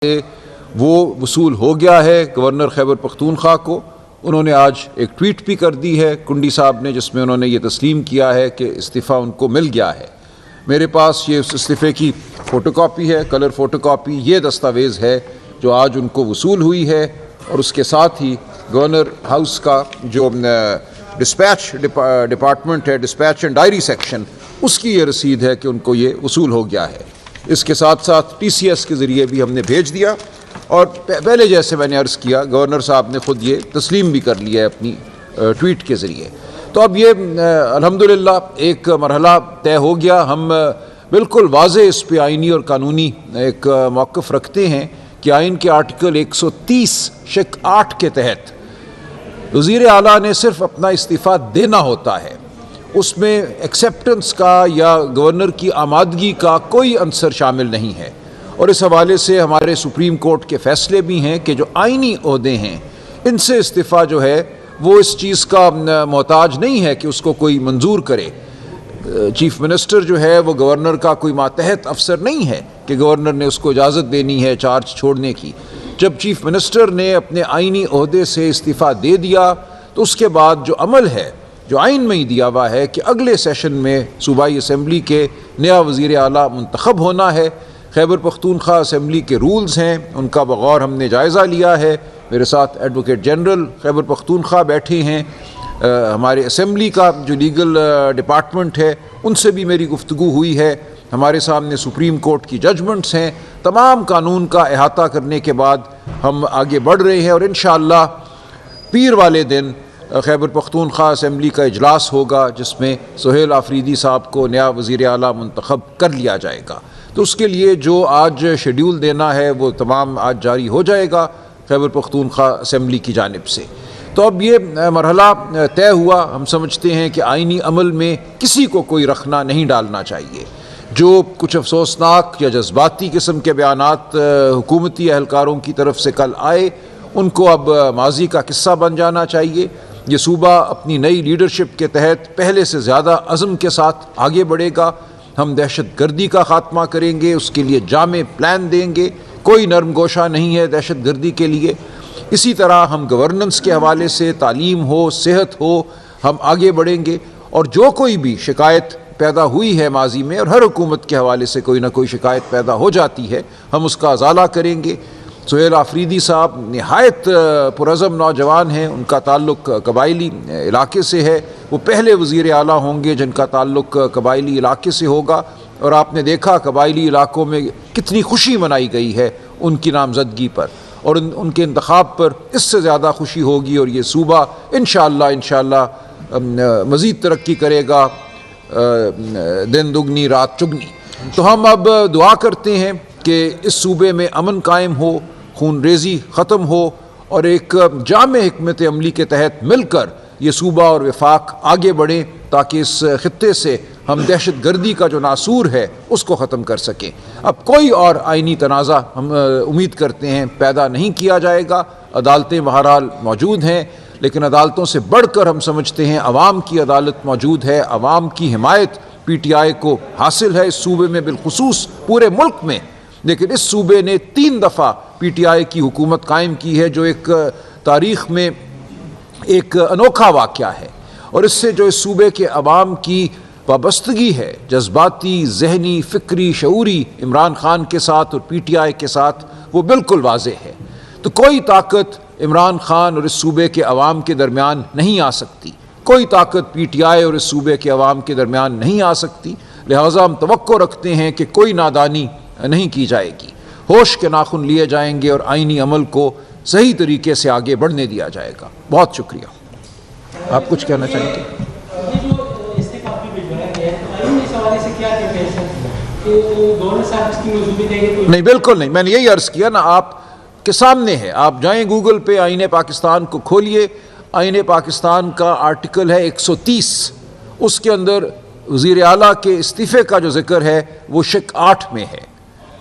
وہ وصول ہو گیا ہے گورنر خیبر پختونخوا کو۔ انہوں نے آج ایک ٹویٹ بھی کر دی ہے کنڈی صاحب نے، جس میں انہوں نے یہ تسلیم کیا ہے کہ استعفیٰ ان کو مل گیا ہے۔ میرے پاس یہ اس استعفے کی فوٹو کاپی ہے، کلر فوٹو کاپی، یہ دستاویز ہے جو آج ان کو وصول ہوئی ہے، اور اس کے ساتھ ہی گورنر ہاؤس کا جو ڈسپیچ ڈپارٹمنٹ ہے، ڈسپیچ اینڈ ڈائری سیکشن، اس کی یہ رسید ہے کہ ان کو یہ وصول ہو گیا ہے۔ اس کے ساتھ ساتھ ٹی سی ایس کے ذریعے بھی ہم نے بھیج دیا، اور پہلے جیسے میں نے عرض کیا گورنر صاحب نے خود یہ تسلیم بھی کر لیا ہے اپنی ٹویٹ کے ذریعے۔ تو اب یہ الحمدللہ ایک مرحلہ طے ہو گیا۔ ہم بالکل واضح اس پہ آئینی اور قانونی ایک موقف رکھتے ہیں کہ آئین کے آرٹیکل 130(8) کے تحت وزیر اعلیٰ نے صرف اپنا استعفیٰ دینا ہوتا ہے، اس میں ایکسیپٹنس کا یا گورنر کی آمادگی کا کوئی عنصر شامل نہیں ہے۔ اور اس حوالے سے ہمارے سپریم کورٹ کے فیصلے بھی ہیں کہ جو آئینی عہدے ہیں ان سے استعفیٰ جو ہے وہ اس چیز کا محتاج نہیں ہے کہ اس کو کوئی منظور کرے۔ چیف منسٹر جو ہے وہ گورنر کا کوئی ماتحت افسر نہیں ہے کہ گورنر نے اس کو اجازت دینی ہے چارج چھوڑنے کی۔ جب چیف منسٹر نے اپنے آئینی عہدے سے استعفیٰ دے دیا تو اس کے بعد جو عمل ہے جو آئین میں ہی دیا ہوا ہے کہ اگلے سیشن میں صوبائی اسمبلی کے نیا وزیر اعلیٰ منتخب ہونا ہے۔ خیبر پختونخوا اسمبلی کے رولز ہیں، ان کا بغور ہم نے جائزہ لیا ہے۔ میرے ساتھ ایڈوکیٹ جنرل خیبر پختونخوا بیٹھے ہیں، ہمارے اسمبلی کا جو لیگل ڈپارٹمنٹ ہے ان سے بھی میری گفتگو ہوئی ہے، ہمارے سامنے سپریم کورٹ کی ججمنٹس ہیں۔ تمام قانون کا احاطہ کرنے کے بعد ہم آگے بڑھ رہے ہیں، اور انشاءاللہ پیر والے دن خیبر پختونخوا اسمبلی کا اجلاس ہوگا جس میں سہیل آفریدی صاحب کو نیا وزیر اعلیٰ منتخب کر لیا جائے گا۔ تو اس کے لیے جو آج شیڈیول دینا ہے وہ تمام آج جاری ہو جائے گا خیبر پختونخوا اسمبلی کی جانب سے۔ تو اب یہ مرحلہ طے ہوا۔ ہم سمجھتے ہیں کہ آئینی عمل میں کسی کو کوئی رخنہ نہیں ڈالنا چاہیے۔ جو کچھ افسوسناک یا جذباتی قسم کے بیانات حکومتی اہلکاروں کی طرف سے کل آئے ان کو اب ماضی کا قصہ بن جانا چاہیے۔ یہ صوبہ اپنی نئی لیڈرشپ کے تحت پہلے سے زیادہ عزم کے ساتھ آگے بڑھے گا۔ ہم دہشت گردی کا خاتمہ کریں گے، اس کے لیے جامع پلان دیں گے، کوئی نرم گوشہ نہیں ہے دہشت گردی کے لیے۔ اسی طرح ہم گورننس کے حوالے سے، تعلیم ہو، صحت ہو، ہم آگے بڑھیں گے۔ اور جو کوئی بھی شکایت پیدا ہوئی ہے ماضی میں، اور ہر حکومت کے حوالے سے کوئی نہ کوئی شکایت پیدا ہو جاتی ہے، ہم اس کا ازالہ کریں گے۔ سہیل آفریدی صاحب نہایت پرعزم نوجوان ہیں، ان کا تعلق قبائلی علاقے سے ہے، وہ پہلے وزیر اعلیٰ ہوں گے جن کا تعلق قبائلی علاقے سے ہوگا، اور آپ نے دیکھا قبائلی علاقوں میں کتنی خوشی منائی گئی ہے ان کی نامزدگی پر، اور ان کے انتخاب پر اس سے زیادہ خوشی ہوگی، اور یہ صوبہ انشاءاللہ مزید ترقی کرے گا، دن دگنی رات چگنی۔ تو ہم اب دعا کرتے ہیں کہ اس صوبے میں امن قائم ہو، خون ریزی ختم ہو، اور ایک جامع حکمت عملی کے تحت مل کر یہ صوبہ اور وفاق آگے بڑھیں، تاکہ اس خطے سے ہم دہشت گردی کا جو ناسور ہے اس کو ختم کر سکیں۔ اب کوئی اور آئینی تنازع ہم امید کرتے ہیں پیدا نہیں کیا جائے گا۔ عدالتیں بہرحال موجود ہیں، لیکن عدالتوں سے بڑھ کر ہم سمجھتے ہیں عوام کی عدالت موجود ہے، عوام کی حمایت پی ٹی آئی کو حاصل ہے اس صوبے میں، بالخصوص پورے ملک میں۔ لیکن اس صوبے نے 3 دفعہ پی ٹی آئی کی حکومت قائم کی ہے، جو ایک تاریخ میں ایک انوکھا واقعہ ہے، اور اس سے جو اس صوبے کے عوام کی وابستگی ہے جذباتی، ذہنی، فکری، شعوری عمران خان کے ساتھ اور پی ٹی آئی کے ساتھ، وہ بالکل واضح ہے۔ تو کوئی طاقت عمران خان اور اس صوبے کے عوام کے درمیان نہیں آ سکتی، کوئی طاقت پی ٹی آئی اور اس صوبے کے عوام کے درمیان نہیں آ سکتی۔ لہٰذا ہم توقع رکھتے ہیں کہ کوئی نادانی نہیں کی جائے گی، ہوش کے ناخن لیے جائیں گے، اور آئینی عمل کو صحیح طریقے سے آگے بڑھنے دیا جائے گا۔ بہت شکریہ۔ آپ کچھ کہنا چاہیں گے؟ نہیں، بالکل نہیں، میں نے یہی عرض کیا نا، آپ کے سامنے ہے، آپ جائیں گوگل پہ آئین پاکستان کو کھولیے، آئین پاکستان کا آرٹیکل ہے 130، اس کے اندر وزیر اعلیٰ کے استعفے کا جو ذکر ہے وہ شق 8 میں ہے۔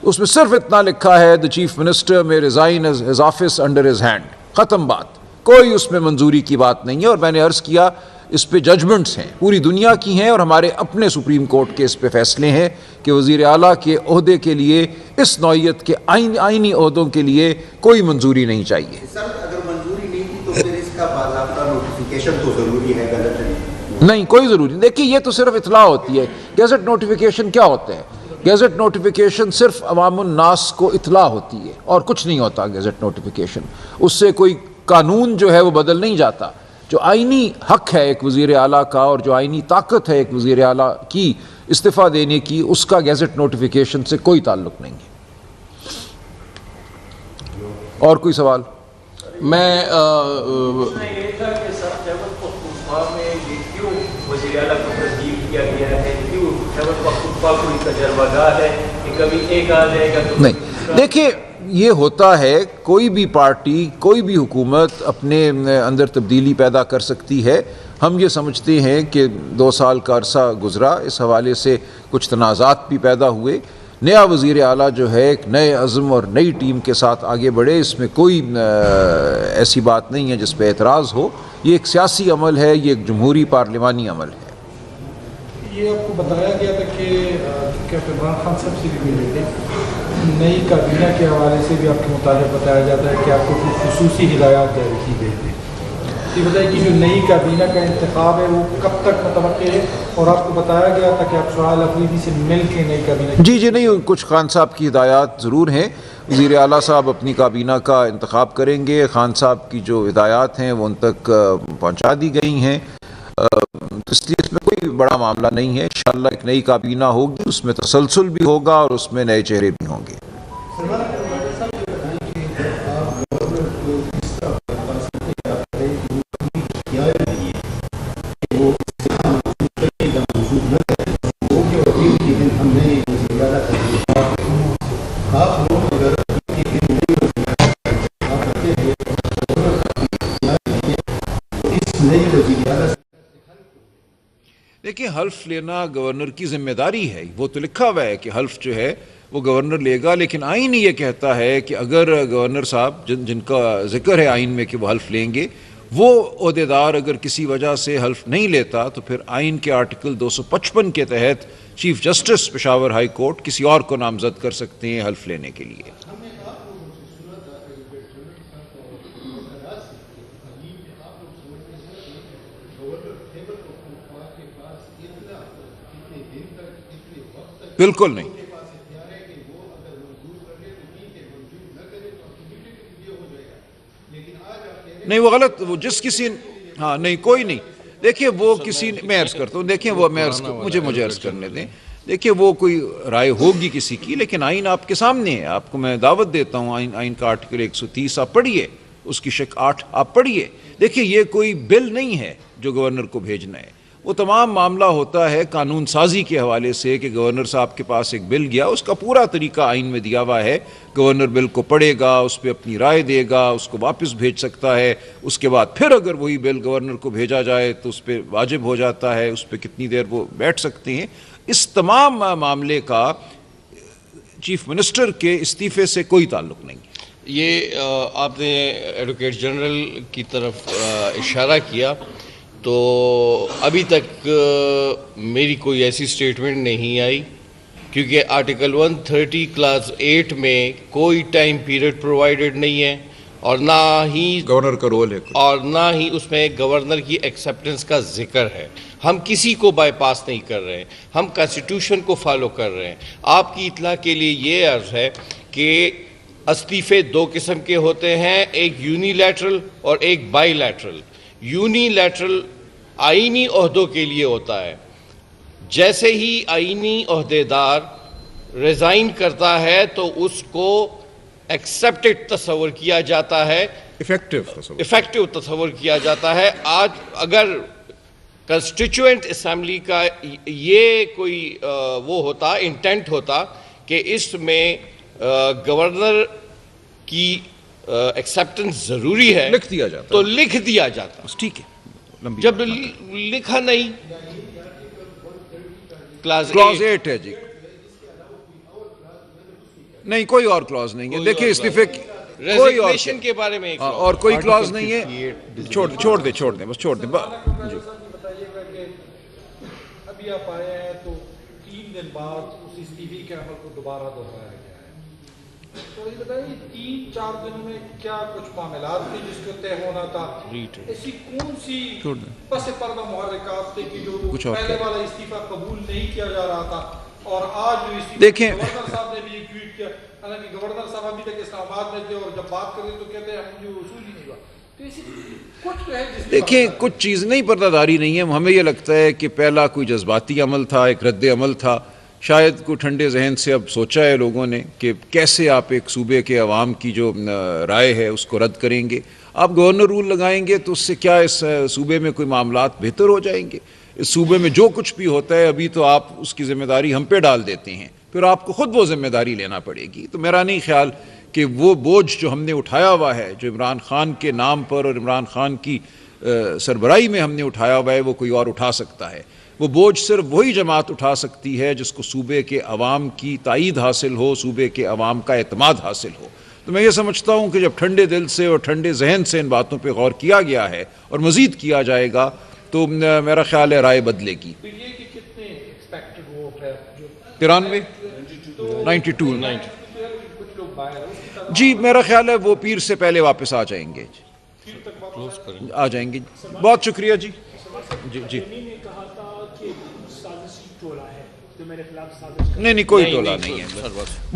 اس میں صرف اتنا لکھا ہے the chief minister may resign his office under his hand، ختم بات، کوئی اس میں منظوری کی بات نہیں ہے۔ اور میں نے عرض کیا اس پہ ججمنٹس ہیں، پوری دنیا کی ہیں، اور ہمارے اپنے سپریم کورٹ کے اس پہ فیصلے ہیں کہ وزیر اعلیٰ کے عہدے کے لیے اس نوعیت کے آئینی عہدوں کے لیے کوئی منظوری نہیں چاہیے۔ سر اگر منظوری نہیں کی تو پھر اس کا باضابطہ نوٹیفیکیشن تو ضروری ہے، غلط ہے؟ نہیں، کوئی ضروری نہیں۔ دیکھیے یہ تو صرف اطلاع ہوتی ہے۔ گیزٹ نوٹیفیکیشن کیا ہوتا ہے؟ گیزٹ نوٹیفیکیشن صرف عوام الناس کو اطلاع ہوتی ہے اور کچھ نہیں ہوتا گیزٹ نوٹیفیکیشن، اس سے کوئی قانون جو ہے وہ بدل نہیں جاتا۔ جو آئینی حق ہے ایک وزیر اعلیٰ کا اور جو آئینی طاقت ہے ایک وزیر اعلیٰ کی استعفیٰ دینے کی، اس کا گیزٹ نوٹیفیکیشن سے کوئی تعلق نہیں ہے۔ اور کوئی سوال؟ میں یہ تھا کہ سر خیبر پختونخوا میں یہ کیوں وزیر اعلیٰ کو تسلیم کیا گیا ہے، کیوں خیبر پختونخوا کوئی تجربہ گاہ ہے کہ کبھی ایک آ جائے گا تو نہیں، دیکھیے یہ ہوتا ہے، کوئی بھی پارٹی کوئی بھی حکومت اپنے اندر تبدیلی پیدا کر سکتی ہے۔ ہم یہ سمجھتے ہیں کہ 2 سال کا عرصہ گزرا، اس حوالے سے کچھ تنازعات بھی پیدا ہوئے۔ نیا وزیر اعلیٰ جو ہے ایک نئے عزم اور نئی ٹیم کے ساتھ آگے بڑھے، اس میں کوئی ایسی بات نہیں ہے جس پہ اعتراض ہو۔ یہ ایک سیاسی عمل ہے، یہ ایک جمہوری پارلیمانی عمل ہے۔ یہ آپ کو بتایا گیا تھا کہ عمران خان صاحب سے بھی ملے تھے، نئی کابینہ کے حوالے سے بھی آپ کے متعلق بتایا جاتا ہے کہ آپ کو کچھ خصوصی ہدایات جاری کی گئی تھی۔ یہ بتائیے کہ جو نئی کابینہ کا انتخاب ہے وہ کب تک متوقع ہے، اور آپ کو بتایا گیا تھا کہ آپ سہیل افریدی سے مل کے نئی کابینہ جی نہیں، کچھ خان صاحب کی ہدایات ضرور ہیں۔ وزیر اعلیٰ صاحب اپنی کابینہ کا انتخاب کریں گے، خان صاحب کی جو ہدایات ہیں وہ ان تک پہنچا دی گئی ہیں، اس لیے اس میں کوئی بڑا معاملہ نہیں ہے۔ انشاءاللہ ایک نئی کابینہ ہوگی، اس میں تسلسل بھی ہوگا اور اس میں نئے چہرے بھی ہوں گے۔ دیکھیں، حلف لینا گورنر کی ذمہ داری ہے، وہ تو لکھا ہوا ہے کہ حلف جو ہے وہ گورنر لے گا، لیکن آئین یہ کہتا ہے کہ اگر گورنر صاحب جن کا ذکر ہے آئین میں کہ وہ حلف لیں گے، وہ عہدیدار اگر کسی وجہ سے حلف نہیں لیتا تو پھر آئین کے آرٹیکل 255 کے تحت chief justice Peshawar high court کسی اور کو نامزد کر سکتے ہیں حلف لینے کے لیے۔ بالکل نہیں، نہیں وہ غلط، وہ جس کسی ہاں نہیں کوئی نہیں، دیکھیے وہ کسی میں عرض کرتا ہوں، دیکھیں وہ میں مجھے عرض کرنے دیں، دیکھیں وہ کوئی رائے ہوگی کسی کی، لیکن آئین آپ کے سامنے ہے، آپ کو میں دعوت دیتا ہوں، آئین کا آرٹیکل 130 آپ پڑھیے، اس کی شق 8 آپ پڑھیے، دیکھیں یہ کوئی بل نہیں ہے جو گورنر کو بھیجنا ہے، وہ تمام معاملہ ہوتا ہے قانون سازی کے حوالے سے کہ گورنر صاحب کے پاس ایک بل گیا، اس کا پورا طریقہ آئین میں دیا ہوا ہے، گورنر بل کو پڑھے گا، اس پہ اپنی رائے دے گا، اس کو واپس بھیج سکتا ہے، اس کے بعد پھر اگر وہی بل گورنر کو بھیجا جائے تو اس پہ واجب ہو جاتا ہے، اس پہ کتنی دیر وہ بیٹھ سکتے ہیں۔ اس تمام معاملے کا چیف منسٹر کے استعفے سے کوئی تعلق نہیں ہے۔ یہ آپ نے ایڈوکیٹ جنرل کی طرف اشارہ کیا، تو ابھی تک میری کوئی ایسی سٹیٹمنٹ نہیں آئی، کیونکہ آرٹیکل 130 کلاس 8 میں کوئی ٹائم پیریڈ پرووائڈڈ نہیں ہے، اور نہ ہی گورنر کا رول ہے، اور نہ ہی اس میں گورنر کی ایکسیپٹنس کا ذکر ہے۔ ہم کسی کو بائی پاس نہیں کر رہے ہیں، ہم کانسٹیٹیوشن کو فالو کر رہے ہیں۔ آپ کی اطلاع کے لیے یہ عرض ہے کہ استعفے 2 قسم کے ہوتے ہیں، ایک یونی لیٹرل اور ایک بائی لیٹرل۔ یونی لیٹرل آئینی عہدوں کے لیے ہوتا ہے، جیسے ہی آئینی عہدیدار ریزائن کرتا ہے تو اس کو ایکسیپٹڈ تصور کیا جاتا ہے، افیکٹو تصور کیا جاتا ہے۔ آج اگر کنسٹیچوئنٹ اسمبلی کا یہ کوئی وہ ہوتا، انٹینٹ ہوتا کہ اس میں گورنر کی ایکسیپٹنس ضروری ہے، لکھ دیا جاتا تو لکھ دیا جاتا، ٹھیک ہے۔ جب لکھا نہیں، کلاس 8 ہے جی، نہیں کوئی اور کلاز نہیں ہے، دیکھیں استعفے ریزگنیشن کے بارے میں اور کوئی کلاز نہیں ہے، چھوڑ دیں بس چھوڑ دیں جی۔ ابھی آپ آئے ہیں تو 3 دن بعد اس استعفے کے عمل کو دوبارہ دہرایا گیا ہے، تو یہ بتائیے 3-4 دنوں میں کیا کچھ معاملات تھے جس کو طے ہونا تھا؟ ایسی کون سی پس پردہ محرکات تھے کہ جو پہلے والا استعفیٰ قبول نہیں کیا جا رہا تھا اور آج جو استعفیٰ دیکھیں گورنر صاحب نے بھی یہ ٹویٹ کیا، حالانکہ گورنر صاحب ابھی تک اسلام آباد میں تھے اور جب بات کرتے تو کہتے ہیں مجھے وصول ہی نہیں ہوا، تو ایسی کچھ تو ہے جس دیکھیں کچھ چیز نہیں پردہ داری نہیں ہے، ہمیں یہ لگتا ہے کہ پہلا کوئی جذباتی عمل تھا، ایک رد عمل تھا، شاید کوئی ٹھنڈے ذہن سے اب سوچا ہے لوگوں نے کہ کیسے آپ ایک صوبے کے عوام کی جو رائے ہے اس کو رد کریں گے، آپ گورنر رول لگائیں گے تو اس سے کیا اس صوبے میں کوئی معاملات بہتر ہو جائیں گے؟ اس صوبے میں جو کچھ بھی ہوتا ہے ابھی تو آپ اس کی ذمہ داری ہم پہ ڈال دیتے ہیں، پھر آپ کو خود وہ ذمہ داری لینا پڑے گی۔ تو میرا نہیں خیال کہ وہ بوجھ جو ہم نے اٹھایا ہوا ہے، جو عمران خان کے نام پر اور عمران خان کی سربراہی میں ہم نے اٹھایا ہوا ہے، وہ کوئی اور اٹھا سکتا ہے۔ وہ بوجھ صرف وہی جماعت اٹھا سکتی ہے جس کو صوبے کے عوام کی تائید حاصل ہو، صوبے کے عوام کا اعتماد حاصل ہو۔ تو میں یہ سمجھتا ہوں کہ جب ٹھنڈے دل سے اور ٹھنڈے ذہن سے ان باتوں پہ غور کیا گیا ہے اور مزید کیا جائے گا تو میرا خیال ہے رائے بدلے گی۔ تو یہ کہ کتنے ایکسپیکٹڈ ووٹ ہے جو 93 92 کچھ لوگ باہر ہیں اس کی طرف جی میرا خیال ہے وہ پیر سے پہلے واپس آ جائیں گے، آ جائیں گے۔ بہت شکریہ جی جی نے کہا تھا کہ سازشی ٹولہ ہے جو میرے خلاف سازش نہیں کوئی ٹولہ نہیں ہے، بہت شکریہ۔